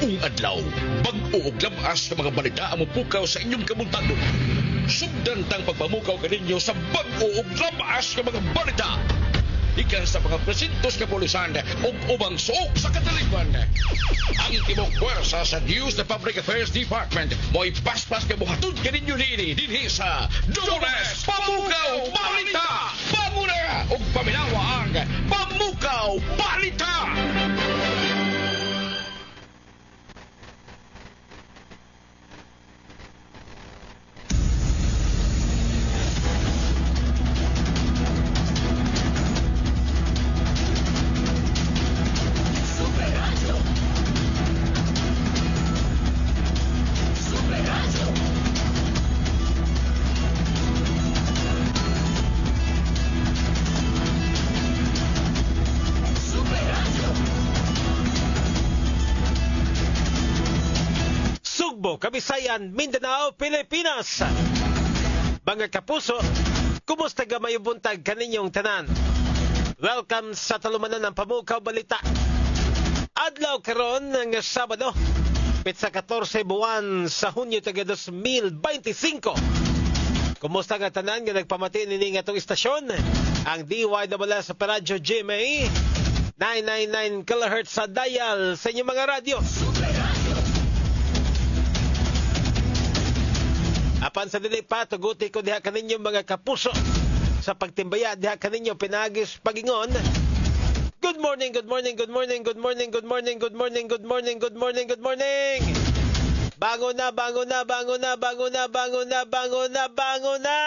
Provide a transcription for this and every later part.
Buong adlaw, bag-o ug labas sa mga balita ang mupukaw sa inyong kabuntagon. Sugdan tang pagpamukaw kaninyo sa bag-o ug labas nga mga balita. Ikan sa mga presintos kapulisan ug ubang suok sa kataliban. Ang timok pwersa sa News the Public Affairs Department mo'y paspas ka buhatod kaninyo dinhi sa Dores Pamukaw Balita! Pamuna ug paminawa ang Pamukaw Balita! Kabisayan, Mindanao, Pilipinas. Mga kapuso, kumusta gamay buntag kaninyong tanan? Welcome sa talumanan ng Pamukaw Balita. Adlaw karon ng Sabado, pitsa 14 buwan sa Hunyo taga 2025. Kumusta nga tanan nga nagpamati nini nga itong istasyon? Ang DYWS sa Radyo GMA 999 kHz sa dial sa inyong mga radyo. Apan sa dili pa, tuguti ko diha kaninyo mga kapuso sa pagtimbaya diha kaninyo pinagis pagingon. Good morning, good morning, good morning, good morning, good morning, good morning, good morning, good morning, good morning. Bango na, bango na, bango na, bango na, bango na, bango na, bango na.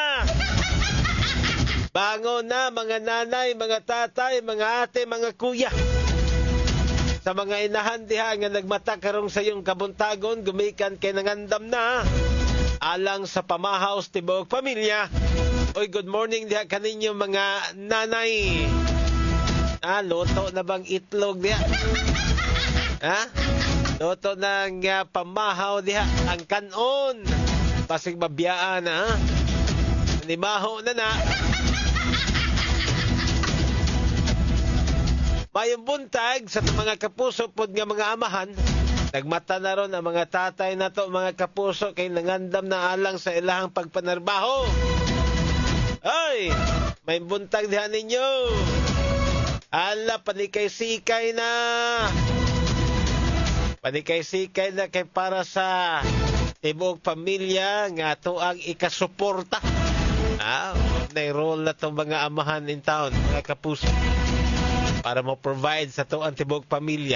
Bango na mga nanay, mga tatay, mga ate, mga kuya. Sa mga inahan diha nga nagmata karong sa iyong kabuntagon, gumikan kay nangandam na. Alang sa pamahaws tibok pamilya. Oy, good morning diha kaninyo mga nanay. Luto na bang itlog diha? Luto ng pamahaw diha ang kanon. Pasig mabiyaan na. Limaho na. Mayong buntag sa mga kapuso pod nga mga amahan. Nagmata na ron ang mga tatay na to, mga kapuso, kay nangandam na alang sa ilahang pagpanarbaho. Ay, may buntag diha ninyo. Ala, panikay-sikay na. Panikay-sikay na kay para sa tibok pamilya nga to ang ikasuporta. Nairol na itong mga amahan in town, mga kapuso, para mo provide sa to ang tibok pamilya.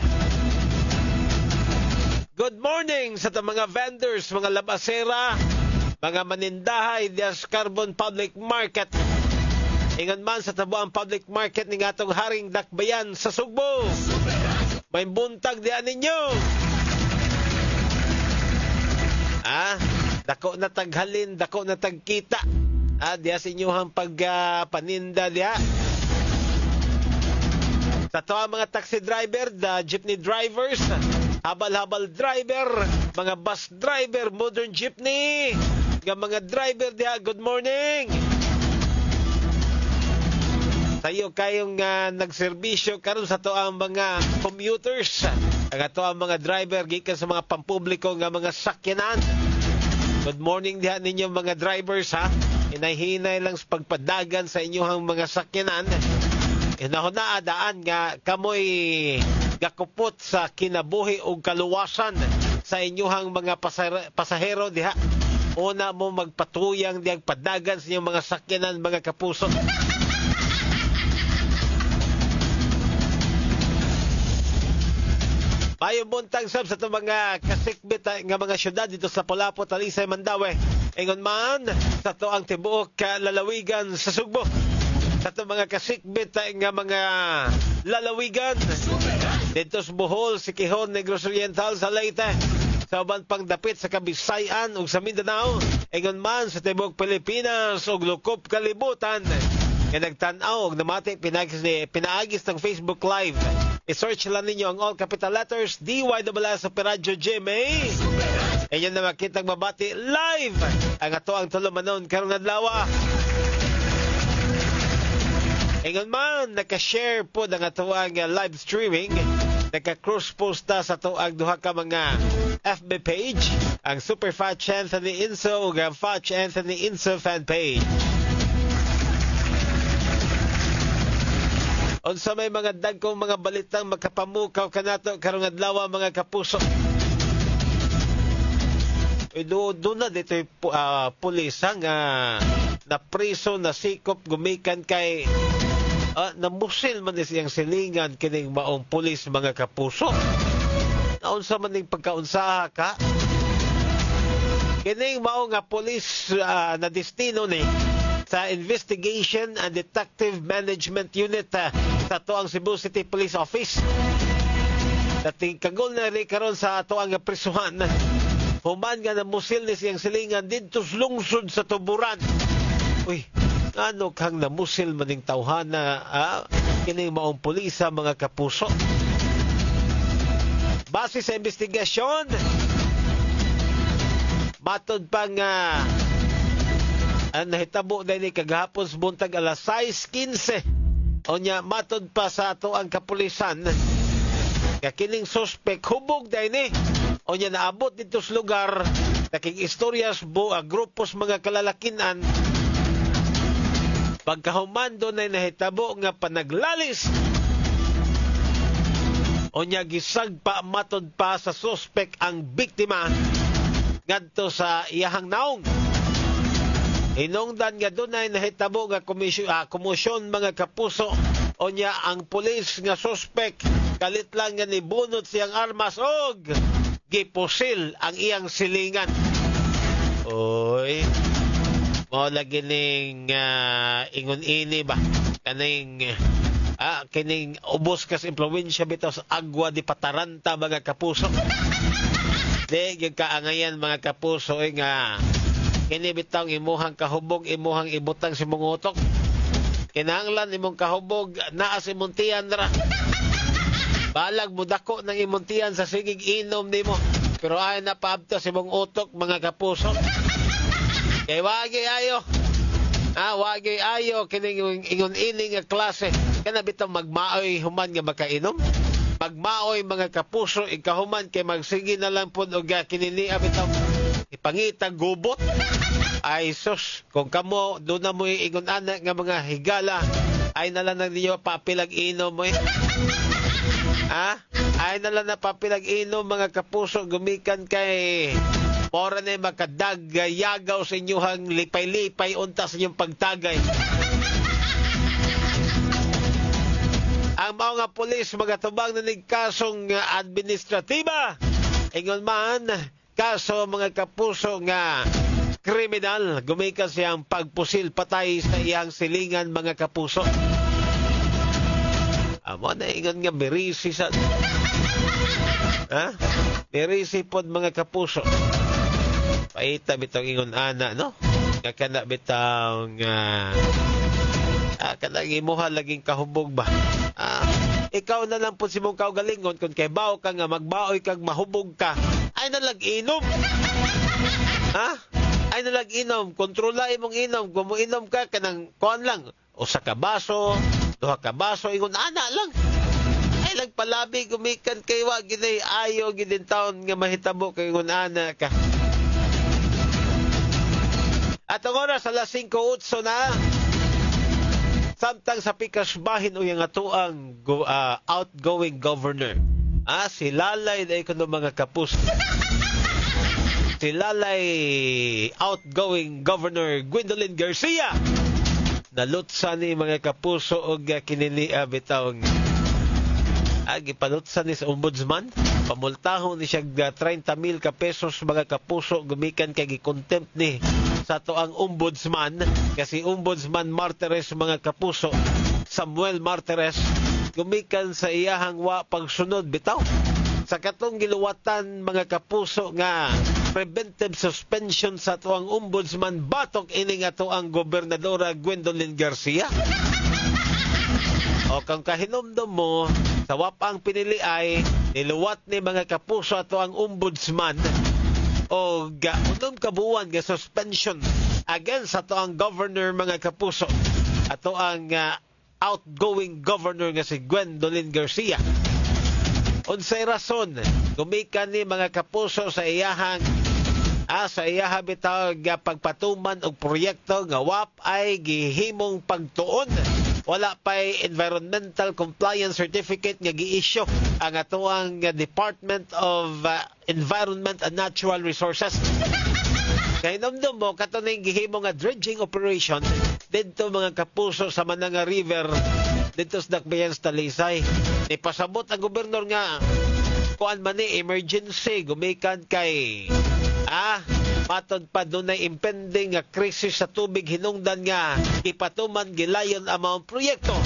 Good morning sa mga vendors, mga labasera, mga manindahay dias Carbon Public Market. Ingon man sa tabuang public market ni atong Haring Dakbayan sa Sugbo. May buntag diyan ninyo. Dako na taghalin, dako na tagkita. Diya sa inyong paninda diya. Sa to ang mga taxi driver, jeepney drivers, habal-habal driver, mga bus driver, modern jeepney, mga driver diha, good morning. Tayo kayong nagserbisyo karon sa to ang mga commuters, ang to ang mga driver gikan sa mga pampubliko nga mga sakyanan. Good morning diha ninyo mga drivers Hinay-hinay lang sa pagpadagan sa inyong mga sakyanan. Hinahuna daan nga kamoy gakupot sa kinabuhi o kaluwasan sa inyong mga pasahero diha. Una mo magpatuyang diag padagan sa inyong mga sakyanan, mga kapuso. Mayong buntag sab sa itong mga kasikbit nga mga syudad dito sa Pulapo, Talisay, Mandaue. Ingon man sa to ang tibuok lalawigan sa Sugbo. Sa itong mga kasikbit nga mga lalawigan dito sa Bohol, Siquijón, Negros Oriental, sa Leyte, sa uban pang dapit sa Kabisayan ug sa Mindanao. Ingon man sa tibuok Pilipinas ug lukop kalibutan. Nga nagtanaw og namati pinaagis ng Facebook Live. I-search lang ninyo ang all capital letters DYWS sa Radyo GMA. Inyo na makitang mabati live ang ato ang tulumanon karong adlaw. Ingon man nakashare po ang ato ang live streaming naka-cross posta sa to ang duha ka mga FB page, ang Super Fach Anthony Inso ug ang Fach Anthony Inso fan page. Unsa may mga dagkong mga balitang makapamukaw kanato karong adlaw mga kapuso. Doon na dito pulis nga na priso na sikop gumikan kay namusil man siyang silingan kining maong pulis mga kapuso. Naunsa man ning pagkaunsaha ka? Kining mao nga pulis na destino ni sa Investigation and Detective Management Unit sa tuang Cebu City Police Office. Dating kagol na rin karon sa tuang prisuhan. Human nga namusil ni siyang silingan dito sa lungsod sa Tuburan. Uy, ano kang namusil maning tawhana kining maong pulisa mga kapuso? Base sa investigasyon, matod pa nga nahitabo na ni kagahapon sa buntag alas 6:15. Onya matod pa sa ato ang kapulisan, kakining suspect hubog dahil ni. Onya naabot dito sa lugar, naking istoryas grupos mga kalalakinan. Pagkahumando na nahitabo nga panaglalis. Onya gisag pa matod pa sa suspect ang biktima ngadto sa iyahang naong. Hinungdan nga dunay nahitabo nga komosyon mga kapuso. Onya ang pulis nga suspect kalit lang nga nibunot siyang armas og gipusil ang iyang silingan. Oy, mo lagi ning ingon ini ba kaning kining ubos kas impluwensya bitaw sa agwa di Pataranta mga kapuso. Di yung kaangayan mga kapuso nga kini bitaw imuhang kahubog imuhang ibutang si mong utok. Kinahanglan imong kahubog naa si muntian ra. Balag mo dako ng imuntian sa sigig inom nimo. Pero ay napaabto si mong utok mga kapuso. Kay wagi ayo. Wagi ayo kining ingon ini nga klase. Kana bitaw magmaoy human nga makainom. Magmaoy mga kapuso ikahuman kay magsigi na lang pud og kinini bitaw ipangita gubot. Ay sus, kung kamo doon na mo ingon ana nga mga higala ay nalang ninyo papilag inom mo ay nalang na papilag inom mga kapuso gumikan kay mora na makadagayagaw sa inyong lipay-lipay unta sa inyong pagtagay. Ang mga pulis mga tubang na kasong administratiba ingon man kaso mga kapuso nga kriminal gumikan siyang pagpusil patay sa iyang silingan mga kapuso. Amo na ingon nga berisi sa berisi pod mga kapuso. Paita bitong ingon ana no nga kana bitong kana imuha laging kahubog ba. Ikaw na lang po si mong kaugalingon kung kay bao ka nga magbaoy kag mahubog ka ay nalag-inom. Ay nalag-inom, kontrola imong inom, kung mo inom ka kanang kuan lang, usa ka baso, duha ka baso, ingon ana lang. Ay nagpalabi gumikan kay wa ginay ayo gidin taon nga mahitabo kay ingon ana ka. At ang oras alas 5:08 na. Samtang sa pikas bahin o yung atuang outgoing governor. Si Lalay na ikono mga kapus. Si Lalay outgoing governor Gwendolyn Garcia. Nalutsan ni mga kapuso o kiniliya bitawang gipanutsan ni sa ombudsman. Pamultahon ni siya 30,000 ka pesos mga kapuso gumikan kay gi-contempt ni sa toang ombudsman kasi ombudsman Martires mga kapuso Samuel Martires gumikan sa iyahang wa pagsunod bitaw sa katong giluwatan mga kapuso nga preventive suspension sa toang ombudsman batok ini nga toang gobernadora Gwendolyn Garcia. O kung kahinomdom mo sa wapang pinili ay niluwat ni mga kapuso ato ang ombudsman o unong kabuuan nga suspension against ato ang governor mga kapuso ato ang outgoing governor nga si Gwendolyn Garcia. unsay rason gumikan ni mga kapuso sa iyahang sa iyaha bitaw nga pagpatuman og proyekto nga WAP ay gihimong pagtuon. Wala pa'y environmental compliance certificate nga gi-issue ang atuang Department of Environment and Natural Resources. Kay namdom mo katuning gihimo nga dredging operation didto mga kapuso sa Mananga River didto sa Dakbayan sa Talisay. Ipasabot ang gobernador nga kuan man ni emergency gumikan kay matod pa dunay impending nga krisis sa tubig hinungdan nga ipatuman gilayon ang mga proyekto.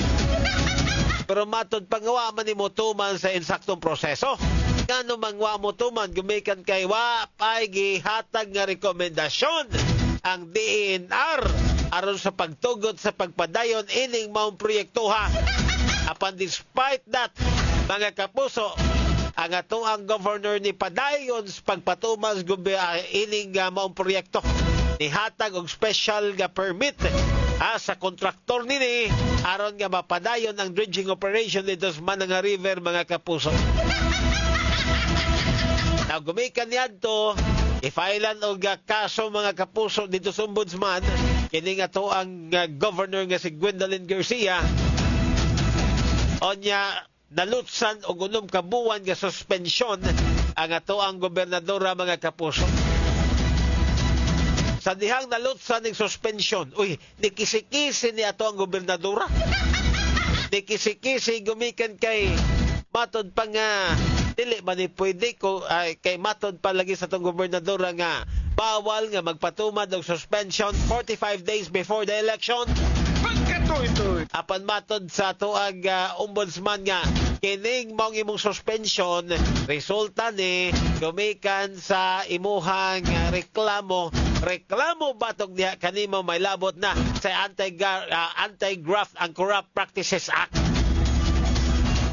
Pero matod pangawa man ni motuman sa insaktong proseso. Ngano mangwa motuman gumikan kay wa pay gihatag nga rekomendasyon ang DENR aron sa pagtugot sa pagpadayon ining mga proyektoha. Apan despite that, mga kapuso, ang atoang governor ni padayon sa pagpatumas ining maong proyekto nihatag og special nga permit sa kontraktor nini aron nga mapadayon ang dredging operation dito sa Mananga River, mga kapuso. Now gumikan niadto ifailan og kaso, mga kapuso, dito sa ombudsman kini nga to ang governor nga si Gwendolyn Garcia onya nalutsan og unom ka buwan nga suspensyon ang ato ang gobernadora, mga kapuso. Sa dihang nalutsan ng suspensyon, nikisi-kisi ni ato ang gobernadora. Nikisi-kisi gumikan kay matod pa nga dili man ni pwede ko kay matod pa lagi sa tong gobernadora nga bawal nga magpatumad og suspension 45 days before the election. Apan matod sa tuag ombudsman nga kining mong imong suspension resulta ni gumikan sa imuhang reklamo batog niya kanimo may labot na sa Anti-Graft and Corrupt Practices Act.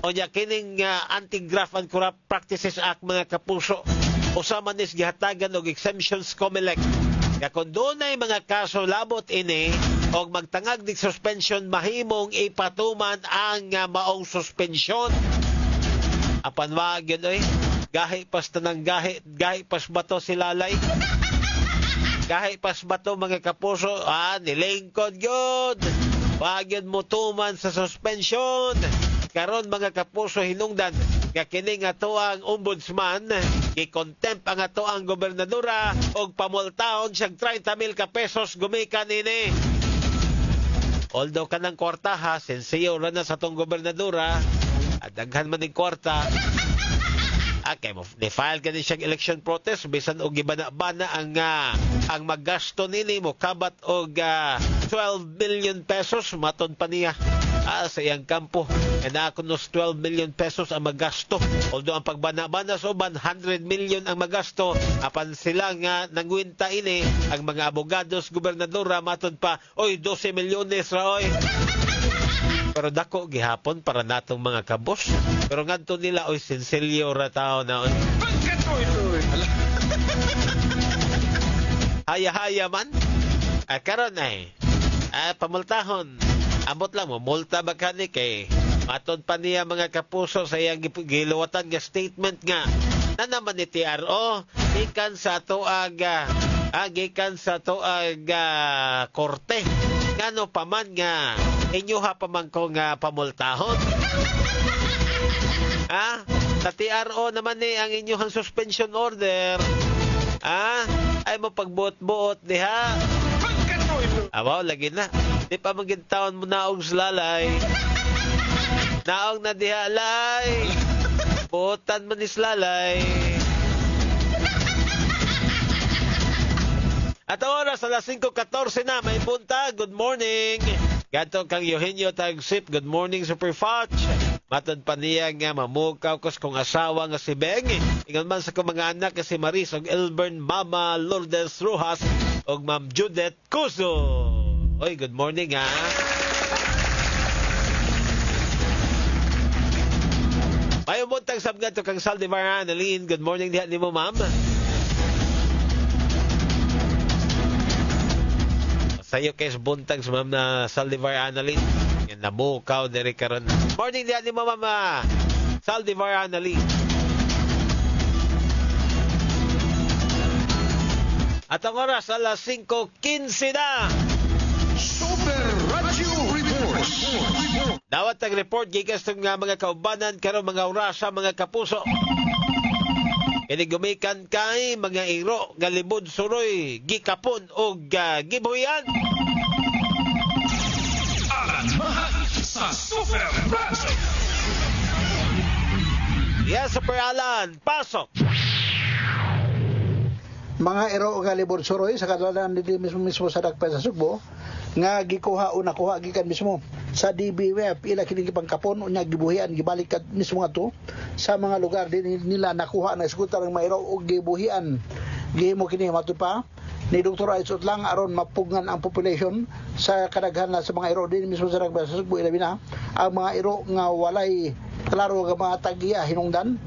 Onya kining Anti-Graft and Corrupt Practices Act, mga kapuso, usama nis gihatagan og exemptions COMELEC. Kaya kung doon ay mga kaso labot ini o magtangag ng suspension, mahimong ipatuman ang maong suspensyon. Apan wag yun gahi pas tanang gahi pas bato si lalay. Gahi pas bato, mga kapuso, nilingkod yun. Wag yun mutuman sa suspension. Karon, mga kapuso, hinungdan nga kining ato ang ombudsman i-contempt ang ato ang gobernadora og pamultahon siyang 30,000 ka pesos gumikan ini. Although kanang kwarta sensiyo ra na sa tong gobernadora at daghan man ning kwarta kay mo ni-file kani siyang election protest bisan og gibana-bana ang maggasto nini mo kabat og 12 million pesos matod pa niya sa iyang kampo. And ako nos 12 million pesos ang magasto. Although ang pagbana-bana so 100 million ang magasto, apan sila nga nangwinta ini ang mga abogados gobernadora matod pa 12 milyones ra Pero dako gihapon para natong mga kabos. Pero ngadto nila sensilyo ra tao na haya-haya man. Karon pamultahon. Ambot lang mo, multa ba ka ni kay matod pa niya, mga kapuso, sa iyang giluwatan nga statement nga na naman ni TRO gikan sa tuag korte. Ngano pa man nga inyuha pa man ko nga pamultahon. Sa TRO naman ni ang inyuhang suspension order. Ay mo pagbuot-buot diha. Awaw, lagi na. Di pa magintawon mo naong slalay. Naong na dihalay. Buotan mo ni slalay. At oras, alas 5:14 na. May punta. Good morning. Gato kang Eugenio Tagsip. Good morning, Super Fox. Matod pa niya nga mamukaw kos kong asawa nga si Beng. Ingon man sa kong mga anak nga si Maris og Elbern, Mama Lourdes Rojas og Ma'am Judith Cuso. Good morning May umuntang sabgat to kang Saldivar Annalyn. Good morning diha nimo, ma'am. Sayo kay buntag sa ma'am na Saldivar Annalyn. Yan nabukaw diri karon. Morning diha nimo, ma'am Saldivar Annalyn. At ang oras alas 5:15 na. Super Radio Report. Dawat nag-report gikas nga mga kaubanan karon mga orasa mga kapuso. Kini gumikan kay mga iro nga libod suroy gikapon og gibuyan. Alan Mahal sa Super Radio. Yes, Super Alan, pasok. Mga ero nga libod suroy sa kadalanan dito mismo sa Dakpa sa Sugbo nga gikuha o nakuha gikan mismo sa DBWF ila kini gipangkapon unya gibuhian gibalik kat mismo ato sa mga lugar din nila nakuha na skutar ng mga ero og gibuhian gihimo kini matud pa ni Dr. Aizot lang aron mapugngan ang population sa kadaghan na sa mga ero din mismo sa Dakpa sa Sugbo ilabi na ang mga ero nga walay klaro nga mga tagiya hinungdan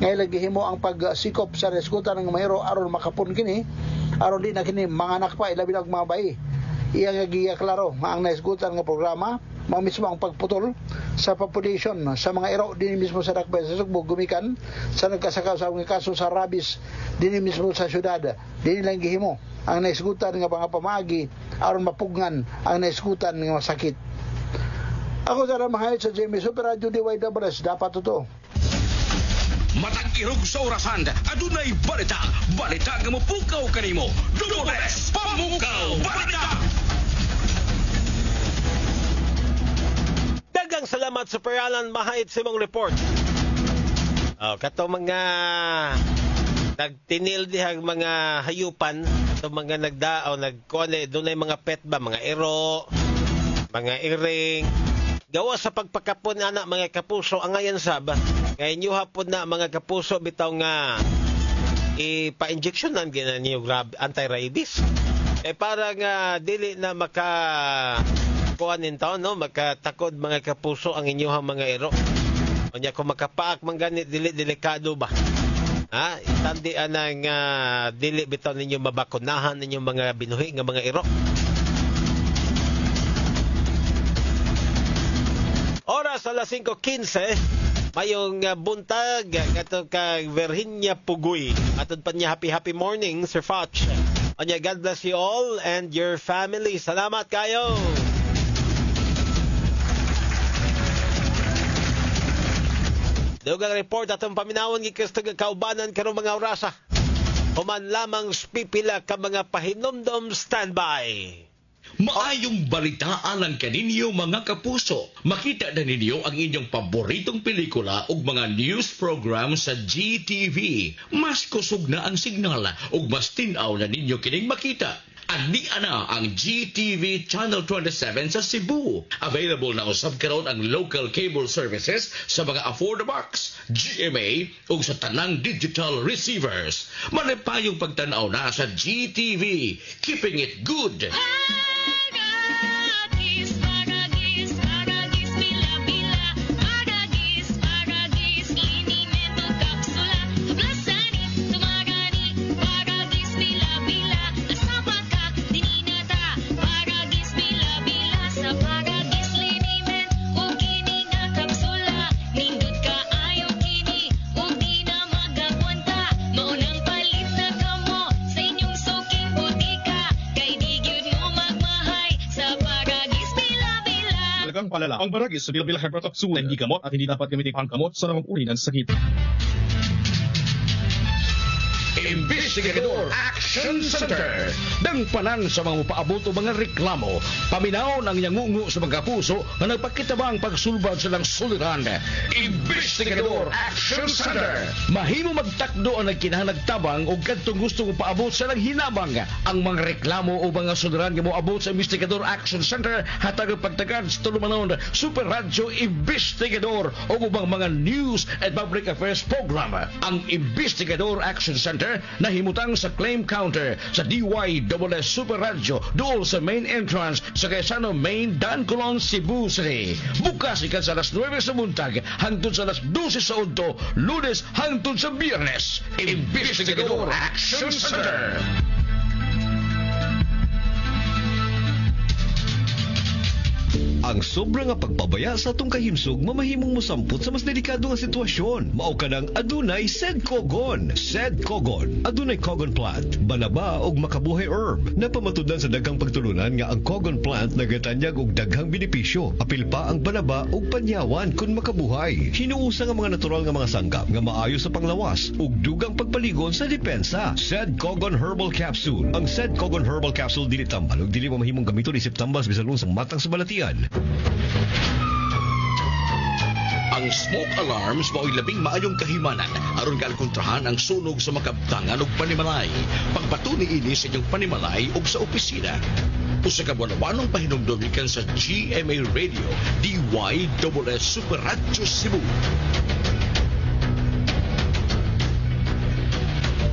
ngayon gihimo ang pagsikop sa reskutan ng mayro aron makapon kini aron di na kini manganak pa ilabi na mga bayi iya nga giklaro nga ang naisgutan nga programa mao mismo ang pagputol sa population sa mga ero din mismo sa Dakbayan sa Sugbo gumikan sa nagkasakaw sa mga kaso sa rabies din mismo sa syudad din lang gihimo ang naisgutan nga mga pamagi aron mapugngan ang naisgutan nga sakit. Ako sa Ramahayat sa Jimmy Super Radio DYWS dapat totoo. Matag irog sa orasan, adunay balita. Balita nga mapukaw kanimo. Dugores, pamukaw, balita! Dagang salamat Super Alan Mahait sa imong report. Kato mga nagtinil dihang mga hayupan, to mga nagdaaw, nagkuane, dunay mga pet ba, mga ero, mga iring, gawa sa pagpakapon anak mga kapuso ang ayan sab kay inyo hapon na mga kapuso bitaw nga ipa-injectionan ginan niyo anti-rabies para nga dili na maka kuanin taon no makatakod mga kapuso ang inyong mga ero unya kung makapaak man ganit dili delikado ba itandi anang dili bitaw ninyo mabakunahan ninyo mga binuhi nga mga ero. Oras alas 5:15 mayong buntag katong kag Virginia Pugoy atod pa niya happy morning Sir Foch. Onya God bless you all and your family. Salamat kayo. Dugang report atong paminawon gikas kaubanan karong mga orasa. Human lamang pipila ka mga pahinomdom standby. Maayong balitaan lang kaninyo mga kapuso. Makita na ninyo ang inyong paboritong pelikula ug mga news program sa GTV. Mas kusog na ang signal ug mas tinaw na ninyo kining makita. Ani ana ang GTV Channel 27 sa Cebu. Available na usab karon ang local cable services sa mga Affordabox, GMA ug sa tanang digital receivers. Manipayong pagtan-aw na sa GTV. Keeping it good. Palala. Ang baragis sa bilbil hypertoxin hindi gamot at hindi dapat gamitin panggamot sa namang uri ng sakit. Investigador Action Center. Dangpanan sa mga paabot o mga reklamo. Paminaw ng yangungu sa mga puso na nagpakitabang pagsulbad silang suliran. Investigador Action Center. Mahimo magtakdo ang nagkinahanagtabang o kadtong gusto mo paabot sa hinabang. Ang mga reklamo o mga suliran nga mo abot sa Investigador Action Center hatag pagtagad sa tulumanon Super Radio Investigador o ubang mga news and public affairs program. Ang Investigador Action Center nahimutang sa claim counter sa DYWS Super Radio dool sa main entrance sa Quezano Main Dancolon, Cebu City. Bukas ikan sa alas 9 sa buntag hangtod sa alas 12 sa udto, Lunes hangtod sa Biyernes. Investigador Action Center. Ang sobra nga pagpabaya sa atong kahimsog mamahimong mosampot sa mas delikado nga sitwasyon. Mao ka ng adunay Sedcogon. Sedcogon adunay cogon plant, banaba og makabuhay herb na pamatudan sa daghang pagtulunan nga ang cogon plant nagatanyag og daghang benepisyo. Apil pa ang banaba og panyawan kun makabuhay. Hinuusa nga mga natural nga mga sanggap nga maayo sa panglawas ug dugang pagpaligon sa depensa. Sedcogon Herbal Capsule. Ang Sedcogon Herbal Capsule dili tambal ug dili mamahimong gamiton isip tambas bisan unsang matang sa balatian. Ang smoke alarms mao'y labing maayong kahimanan aron kalkontrahan ang sunog sa makabtangan ug panimalay. Pagbatuni ini sa inyong panimalay ug sa opisina. Usa ka buwan-buwanong pahinumdom gikan sa GMA Radio DYSS Super Radio Cebu.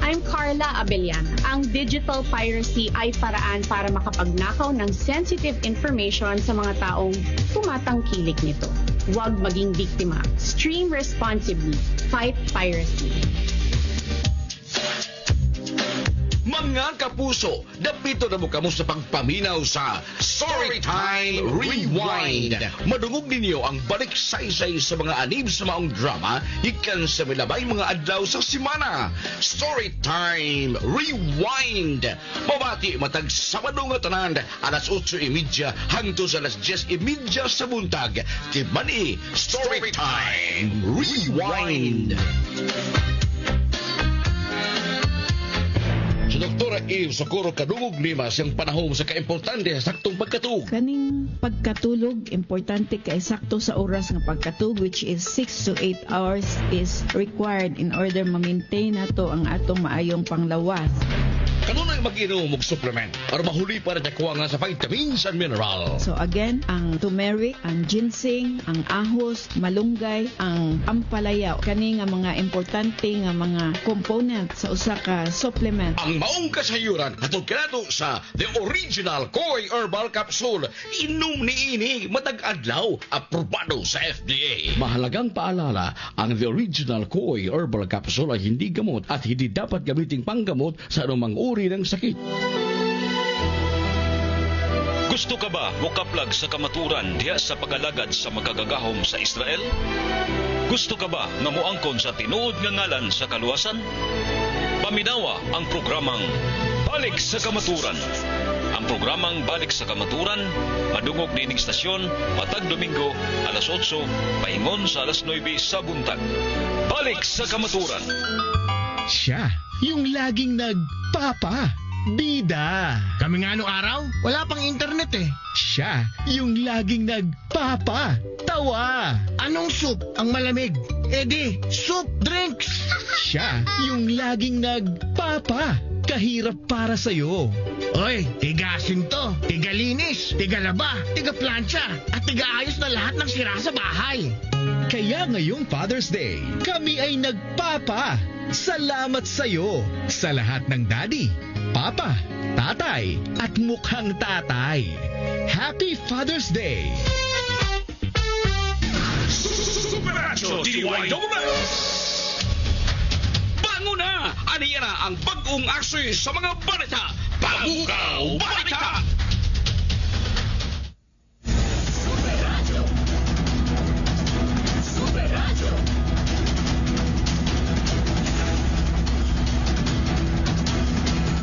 I'm Carla Abellana. Ang digital piracy ay paraan para makapagnakaw ng sensitive information sa mga taong tumatangkilik nito. Huwag maging biktima. Stream responsibly. Fight piracy. Mga kapuso, dapito na mo kamo sa pagpaminaw sa Storytime Rewind. Madungog ninyo ang balik saysay sa mga anib sa maong drama ikan sa milabay mga adlaw sa simana. Storytime Rewind. Mabati matag Sabado nga tanan, alas 8:30 hangtod sa alas 10:30 sa buntag. Timani Storytime Rewind. Si Dr. Eve Socorro kadungog lima siyang panahon sa kaimportante sa saktong pagkatug. Kaning pagkatulog, importante kay sakto sa oras nga pagkatug, which is 6 to 8 hours is required in order ma-maintain nato ang atong maayong panglawas. Kanunay mag-inom og supplement para mahuli para nakuha nga sa vitamins and mineral. So again, ang turmeric, ang ginseng, ang ahos, malunggay, ang ampalaya, kani nga mga importante nga mga component sa usa ka supplement. Ang maong kasayuran atong kanato sa The Original Koi Herbal Capsule. Inom niini matag adlaw, aprobado sa FDA. Mahalagang paalala, ang The Original Koi Herbal Capsule ay hindi gamot at hindi dapat gamiting panggamot sa anumang uri ng sakit. Gusto ka ba mukaplag sa kamaturan diha sa pag-alagad sa magagagahom sa Israel? Gusto ka ba nga moangkon sa tinuod nga ngalan sa kaluwasan? Paminawa ang programang Balik sa Kamaturan. Ang programang Balik sa Kamaturan madungog nining istasyon matag Domingo alas 8 paingon sa alas 9 sa buntag. Balik sa Kamaturan. Siya, yung laging nagpapa. Bida. Kami nga anong araw, wala pang internet eh. Siya, yung laging nagpapa. Tawa. Anong soup ang malamig? Di, soup drinks. Siya, yung laging nagpapa. Kahirap para sa'yo. Oy, tigasin to, tigalinis, tigalaba, tigaplansya, at tigaayos na lahat ng sira sa bahay. Kaya ngayong Father's Day, kami ay nagpapa. Salamat sa'yo sa lahat ng daddy, papa, tatay, at mukhang tatay. Happy Father's Day! Superacho DYSS! Bango na! Aniya na ang bagong aksi sa mga balita! Pabukaw Balita!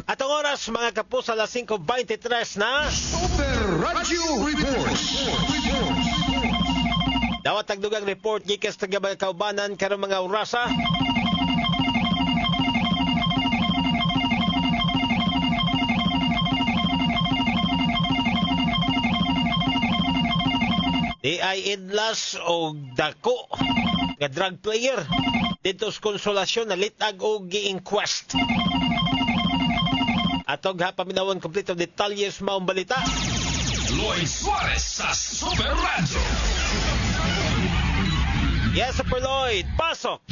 At ang oras mga kapos alas 5:23 na Super Radio Report! Dawat tagdugang report gikan sa Gabay Kaubanan karong mga orasa. Di ay idlas o dako nga drug player dito sa Konsolasyon na litag o gi-inquest. Atog ha paminawon kompleto detalyes maong balita. Lloyd Suarez sa Super Radio! Yes, Super Lloyd, pasok!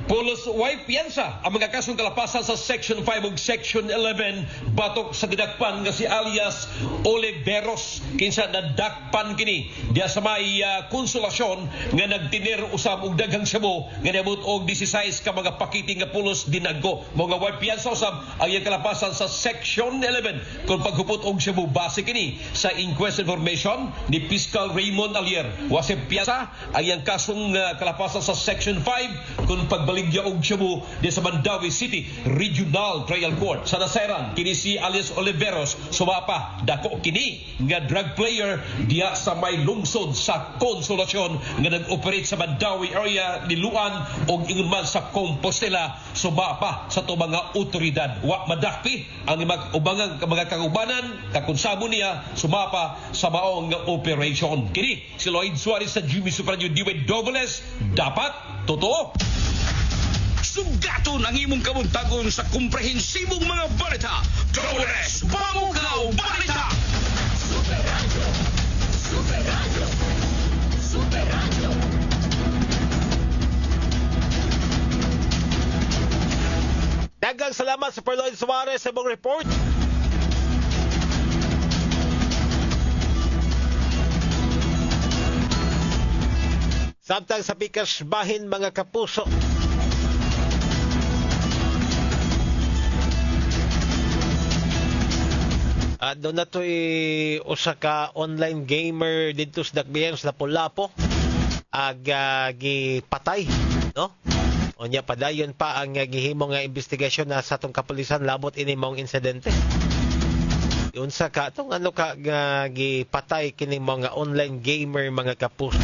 Pulos way piyansa ang mga kasong kalapasan sa Section 5 ug Section 11 batok sa didakpan nga si alias Oliveros kinsa nadakpan kini diya sa may konsolasyon nga nagtinir usab og daghang Cebu nga niabot og 16 ka mga pakiti nga pulos dinaggo. Mga way piyansa usab ang iyang kalapasan sa Section 11 kung paghupot og Cebu base kini sa inquest information ni Fiscal Raymond Alier. Wasi piyansa ang iyang kasong kalapasan sa Section 5 kung pagbaligya og Cebu di sa Mandawi City Regional Trial Court sa nasairan kini si alias Oliveros sumapa dako kini nga drug player diya sa may lungsod sa Konsolasyon nga nag-operate sa Mandawi area ni Luan og ingon man sa Compostela sumapa sa to mga otoridad wa madakpi ang ubangang mga kagubanan kakunsabo niya sumapa sa maong nga operation kini si Lloyd Suarez sa Jimmy Supranyo Diwe Dobles dapat totoo. Sugaton ang imong kabuntagon sa komprehensibong mga balita. Dobles Pamukaw Balita. Super Radio. Super Radio. Super Radio. Daghang salamat sa Lloyd Suarez sa mong report. Samtang sa pikas bahin mga kapuso. Doon na to'y usa ka online gamer dito sa Dakbayan sa Lapu-Lapu gipatay, no? Onya padayon pa ang gihimo nga investigasyon na sa atong kapulisan labot ini maong insidente. Unsa ka tong ano ka gipatay kini mga online gamer mga kapuso.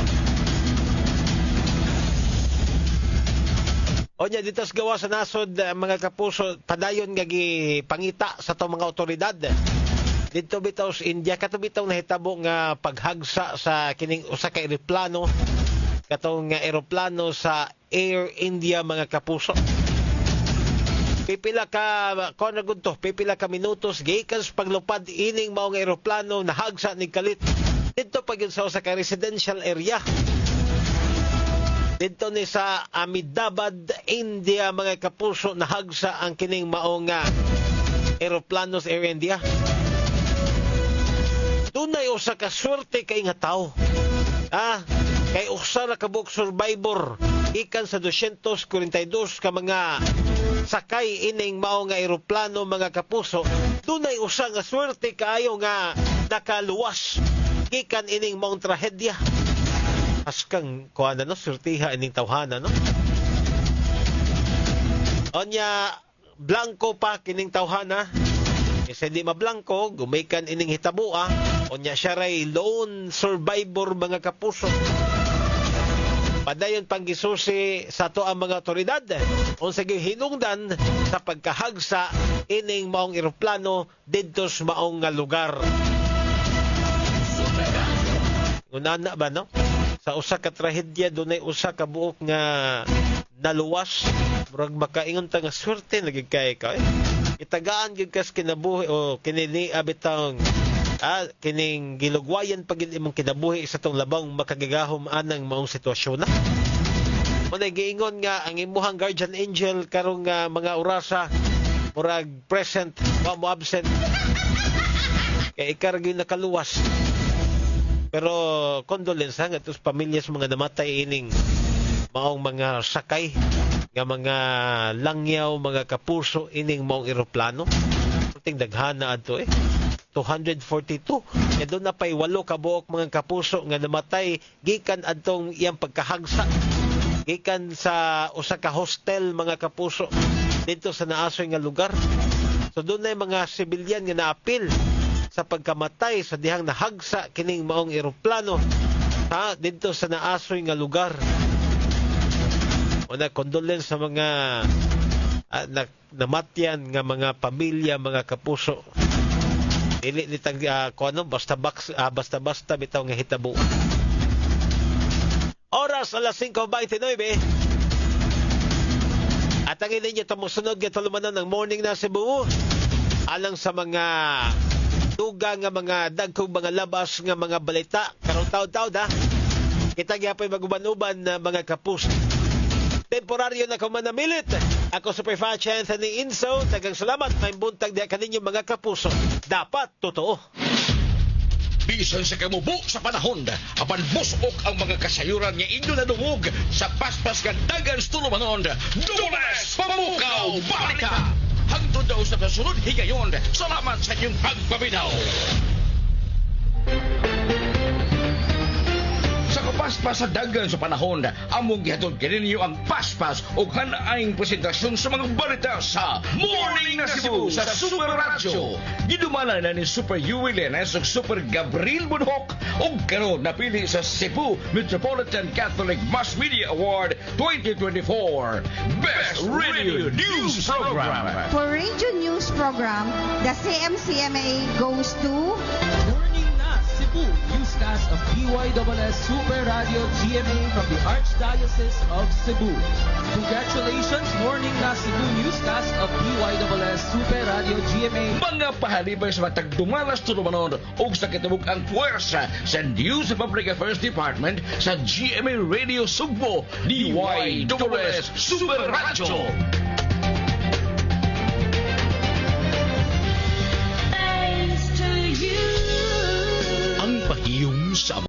Onya dito sa gawa sa nasod mga kapuso padayon nga gipangita sa atong mga otoridad. Dito bitaw sa India kato bitaw nahitabo nga paghagsa sa kining usa ka eroplano katong nga eroplano sa Air India mga kapuso. Pipila ka minutos gikan sa paglupad ining maong eroplano nahagsa ni kalit dito pag sa usa ka residential area. Dito ni sa Ahmedabad, India mga kapuso nahagsa ang kining maong eroplano sa Air India. Dunay usa ka swerte kay nga tawo. Kay usa ra ka buok survivor ikan sa 242 ka mga sakay ining mao nga eroplano mga kapuso. Dunay usa nga swerte kaayo nga nakaluwas ikan ining maong trahedya. Askang kuana no swertiha ining tawhana no. Onya blanco pa kining tawhana. Kasi di mablangko, gumikan ining hitabua, o niya siya ray lone survivor mga kapuso. Padayon panggisusi sa to ang mga otoridad, o sige hinungdan sa pagkahagsa ining maong eroplano dito sa maong lugar. Ngunana ba no? Sa usa ka trahedya, dunay usa ka buok nga naluwas. Murag makaingon ta nga swerte nagigkay ka itagaan gyud kas kinabuhi o kinini abitang kining gilugwayan pag imong kinabuhi sa tong labang makagagahom anang maong sitwasyon na. Unay giingon nga ang imuhang guardian angel karong mga orasa murag present wa mo absent. Kay ikarag nakaluwas. Pero condolence nga tus pamilya sa mga namatay ining maong mga sakay nga mga langyaw, mga kapuso ining maong eroplano. Ting daghana adto 242. E doon na pa'y 8 kabuok mga kapuso nga namatay gikan adtong iyang pagkahagsa. Gikan sa usa ka hostel mga kapuso dito sa naasoy nga lugar. So doon na mga sibilyan nga naapil sa pagkamatay sa dihang nahagsa kining maong eroplano dito sa naasoy nga lugar. Una condolence sa mga namatyan nga mga pamilya, mga kapuso. Dili nitang basta bitaw nga hitabo. Oras alas 5:29. At ang ininyo tumusunod nga tulumanon ng morning na Cebu. Alang sa mga duga nga mga dagkong mga labas nga mga balita karong taw-taw da. Kita gyapon maguban-uban na mga kapuso. temporaryo na kumanamilit. Ako Superfan Anthony Inso, tagang salamat, may buntag diya kaninyong mga kapuso. Dapat totoo. Bisan sa kamubo sa panahon, apan busok ang mga kasayuran nga inyo na dungog sa paspas nga dagan stulumanon. Dulas Pamukaw Balita! Hangtod daw sa kasunod higayon, salamat sa inyong pagpabinaw. Sa kapaspas sa dagan sa panahon, among gihatod kaninyo ang paspas o hanaing presentasyon sa mga balita sa Morning na Cebu sa Super Radio. Gidumala na ni Super Yui Lenes o Super Gabriel Bunhok o karon napili sa Cebu Metropolitan Catholic Mass Media Award 2024 Best Radio News Program. For radio news program, the CMCMA goes to Morning na Cebu newscast of DYSS Super Radio GMA from the Archdiocese of Cebu. Congratulations, Morning na Cebu newscast of DYSS Super Radio GMA. Mga pahalibay sa matag dumalas tulumanon o sa kitubog ang puwersa sa News and Public Affairs Department sa GMA Radio Sugbo, DYSS Super Radio. Ang pahiyong sa